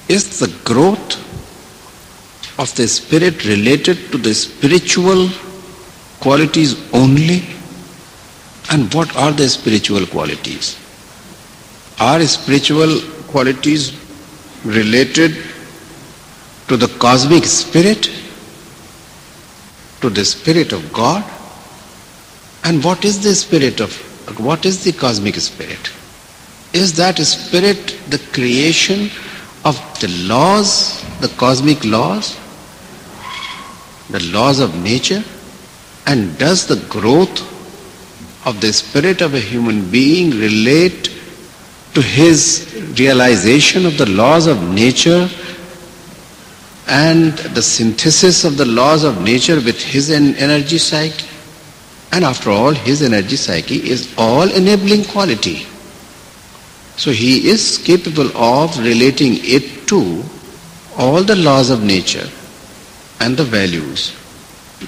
Is the growth of the spirit related to the spiritual qualities only? And what are the spiritual qualities? Are spiritual qualities related to the cosmic spirit, to the spirit of God? And what is the cosmic spirit? Is that spirit the creation of the laws, the cosmic laws, the laws of nature? And does the growth of the spirit of a human being relate to his realization of the laws of nature and the synthesis of the laws of nature with his energy psyche? And after all, his energy psyche is all enabling quality. So he is capable of relating it to all the laws of nature and the values.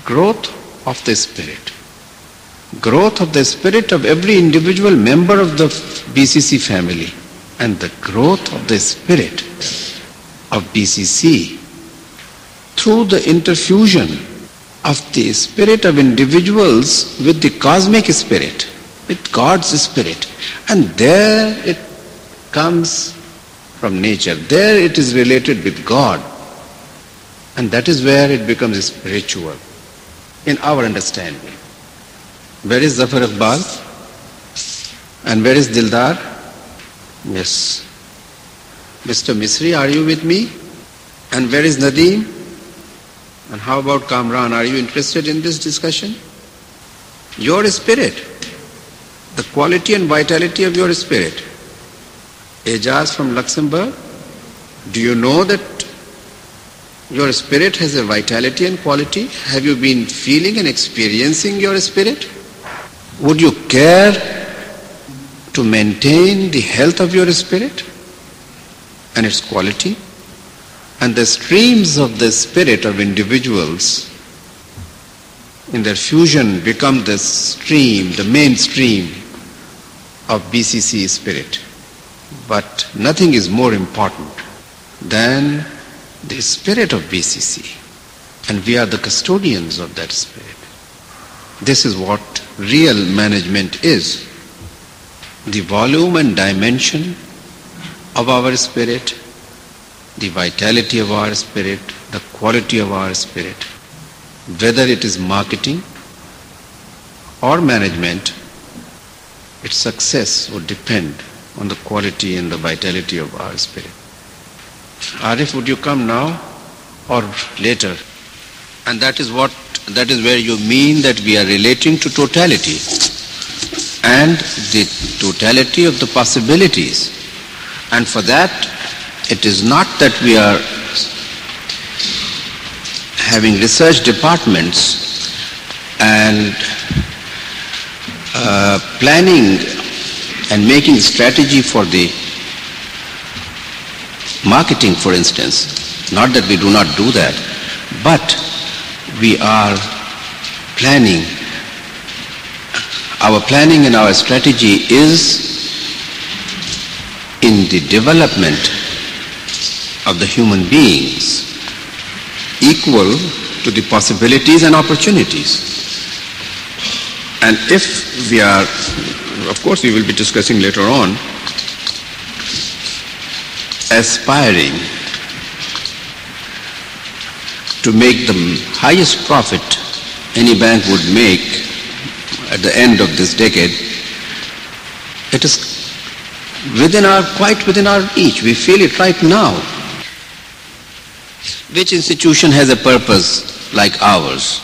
Growth of the spirit. Growth of the spirit of every individual member of the BCC family, and the growth of the spirit of BCC through the interfusion of the spirit of individuals with the cosmic spirit, with God's spirit. And there it comes from nature. There it is related with God. And that is where it becomes spiritual in our understanding. Where is Zafar Iqbal? And where is Dildar? Yes. Mr. Misri, are you with me? And where is Nadeem? And how about Kamran? Are you interested in this discussion? Your spirit, the quality and vitality of your spirit. Ejaz from Luxembourg, do you know that your spirit has a vitality and quality? Have you been feeling and experiencing your spirit? Would you care to maintain the health of your spirit and its quality? And the streams of the spirit of individuals in their fusion become the stream, the mainstream of BCC spirit. But nothing is more important than the spirit of BCC. And we are the custodians of that spirit. This is what real management is. The volume and dimension of our spirit, the vitality of our spirit, the quality of our spirit. Whether it is marketing or management, its success would depend on the quality and the vitality of our spirit. Arif, would you come now or later? And that is where you mean that we are relating to totality and the totality of the possibilities. And for that, it is not that we are having research departments and planning and making strategy for the marketing, for instance. Not that we do not do that, but we are planning. Our planning and our strategy is in the development of the human beings equal to the possibilities and opportunities. And if we are, of course we will be discussing later on, aspiring to make the highest profit any bank would make at the end of this decade, it is quite within our reach. We feel it right now. Which institution has a purpose like ours?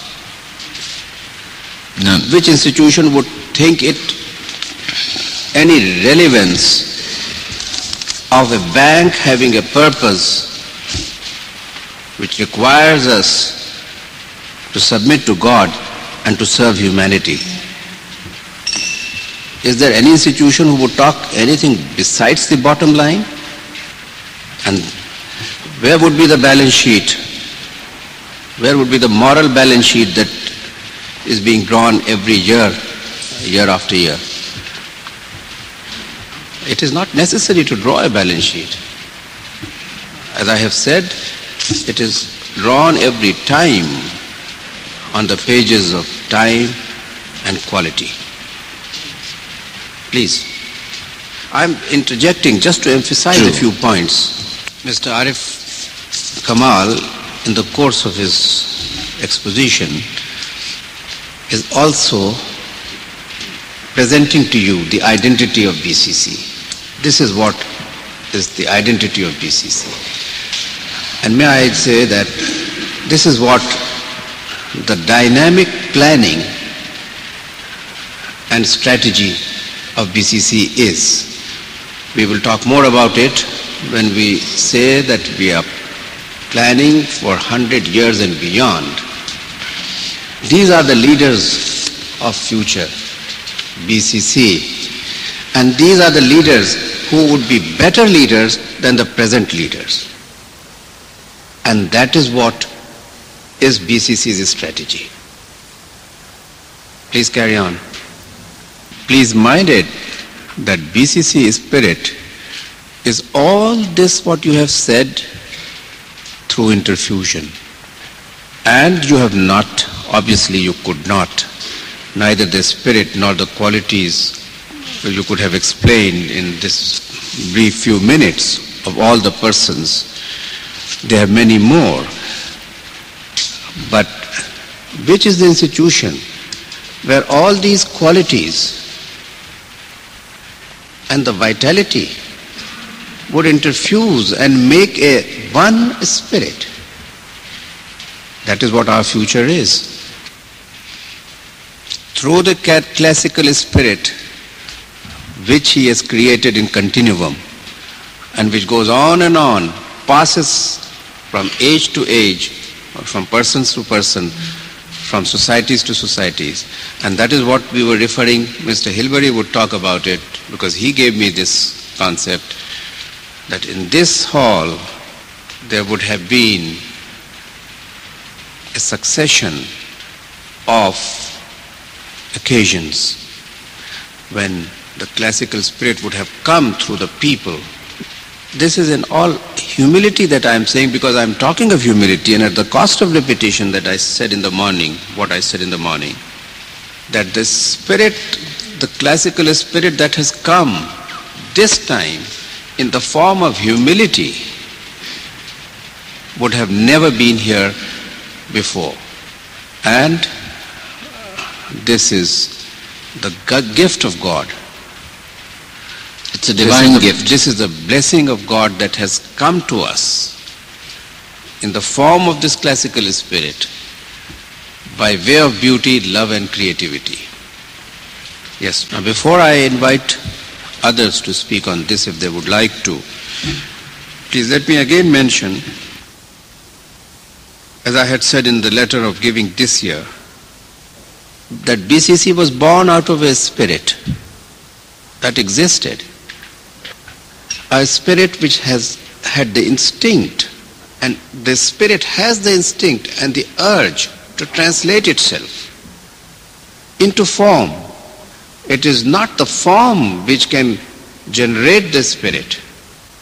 None. Which institution would think it any relevance of a bank having a purpose which requires us to submit to God and to serve humanity? Is there any institution who would talk anything besides the bottom line? And where would be the balance sheet? Where would be the moral balance sheet that is being drawn every year, year after year? It is not necessary to draw a balance sheet. As I have said, it is drawn every time on the pages of time and quality. Please. I'm interjecting just to emphasize a few points. Mr. Arif Kamal, in the course of his exposition, is also presenting to you the identity of BCC. This is what is the identity of BCC. And may I say that this is what the dynamic planning and strategy of BCC is. We will talk more about it when we say that we are planning for 100 years and beyond. These are the leaders of future, BCC, and these are the leaders who would be better leaders than the present leaders. And that is what is BCC's strategy. Please carry on. Please mind it that BCC spirit is all this what you have said through interfusion. And you have not, obviously you could not, neither the spirit nor the qualities you could have explained in this brief few minutes of all the persons. There are many more. But which is the institution where all these qualities and the vitality would interfuse and make a one spirit? That is what our future is. Through the classical spirit which he has created in continuum and which goes on and on, passes from age to age, from persons to person, from societies to societies. And that is what we were referring, Mr. Hilbery would talk about it because he gave me this concept that in this hall there would have been a succession of occasions when the classical spirit would have come through the people. This is in all humility that I am saying, because I am talking of humility, and at the cost of repetition that I said in the morning, what I said in the morning, that the spirit, the classical spirit that has come this time in the form of humility would have never been here before. And this is the gift of God. It's a divine gift. This is the blessing of God that has come to us in the form of this classical spirit by way of beauty, love and creativity. Yes, now before I invite others to speak on this if they would like to, please let me again mention, as I had said in the letter of giving this year, that BCC was born out of a spirit that existed. A spirit which has had the instinct, and the spirit has the instinct and the urge to translate itself into form. It is not the form which can generate the spirit,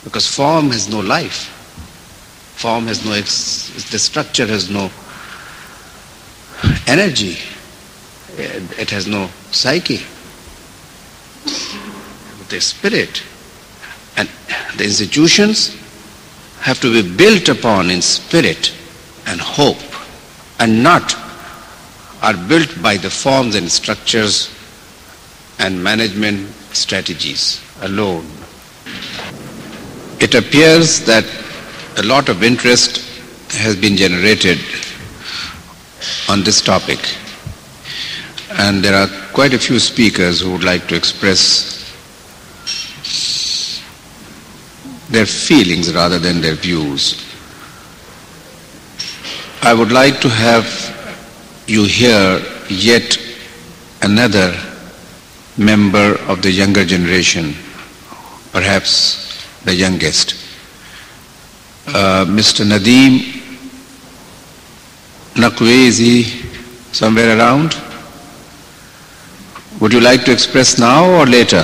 because form has no life. Form has no, the structure has no energy. It has no psyche. The spirit and the institutions have to be built upon in spirit and hope, and not are built by the forms and structures and management strategies alone. It appears that a lot of interest has been generated on this topic, and there are quite a few speakers who would like to express their feelings rather than their views. I would like to have you hear yet another member of the younger generation, perhaps the youngest. Mr. Nadeem Naqvi, is he somewhere around? Would you like to express now or later?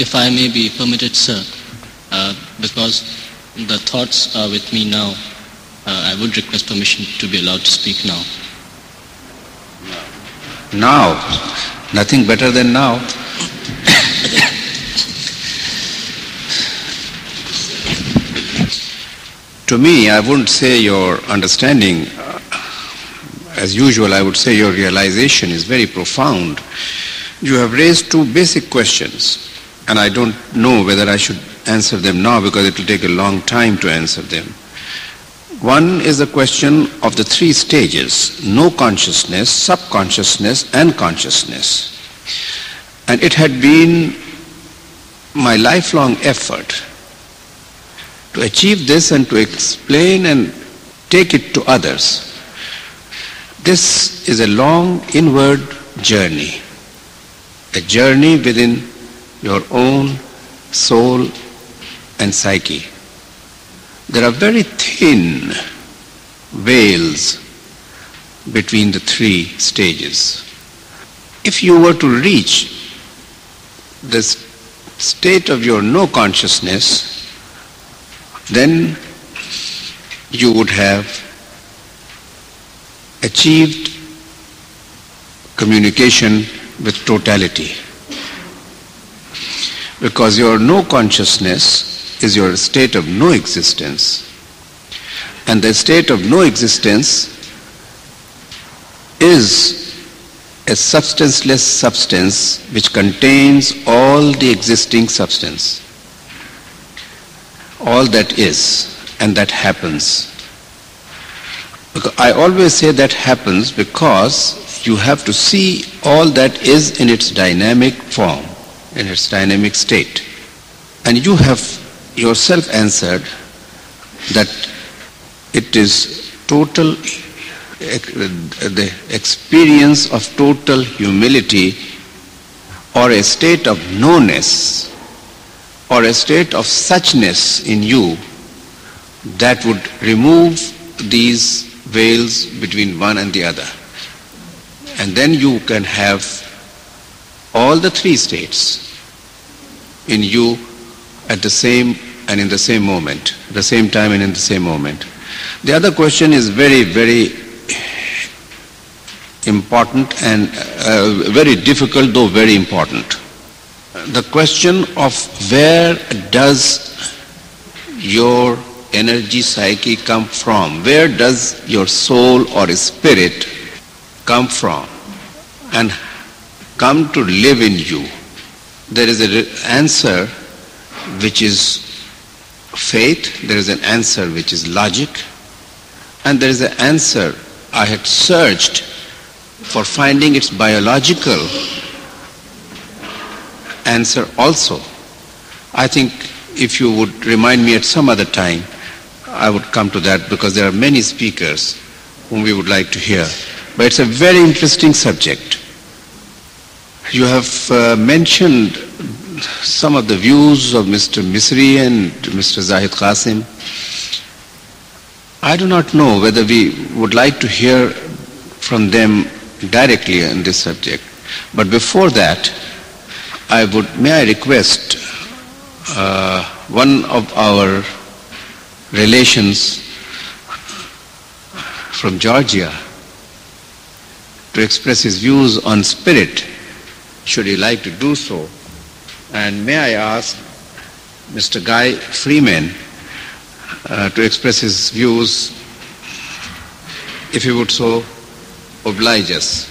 If I may be permitted, sir. because the thoughts are with me now. I would request permission to be allowed to speak now. Now, nothing better than now. To me, I wouldn't say your understanding, as usual, I would say your realization is very profound. You have raised two basic questions, and I don't know whether I should answer them now because it will take a long time to answer them. One is the question of the three stages: no consciousness, subconsciousness, and consciousness. And it had been my lifelong effort to achieve this and to explain and take it to others. This is a long inward journey, a journey within your own soul and psyche. There are very thin veils between the three stages. If you were to reach the state of your no consciousness, then you would have achieved communication with totality. Because your no consciousness is your state of no existence. And the state of no existence is a substanceless substance which contains all the existing substance. All that is and that happens. I always say that happens because you have to see all that is in its dynamic form, in its dynamic state. And you have yourself answered that it is total, the experience of total humility, or a state of knownness, or a state of suchness in you that would remove these veils between one and the other. And then you can have all the three states in you at the same and in the same moment, the same time and in the same moment. The other question is very, very important and very difficult, though very important. The question of where does your energy psyche come from? Where does your soul or spirit come from and come to live in you? There is an answer which is faith, there is an answer which is logic, and there is an answer I had searched for finding its biological answer also. I think if you would remind me at some other time, I would come to that because there are many speakers whom we would like to hear. But it's a very interesting subject. You have mentioned some of the views of Mr. Misri and Mr. Zahid Qasim. I do not know whether we would like to hear from them directly on this subject. But before that, may I request one of our relations from Georgia to express his views on spirit, should he like to do so. And may I ask Mr. Guy Freeman to express his views, if he would so oblige us.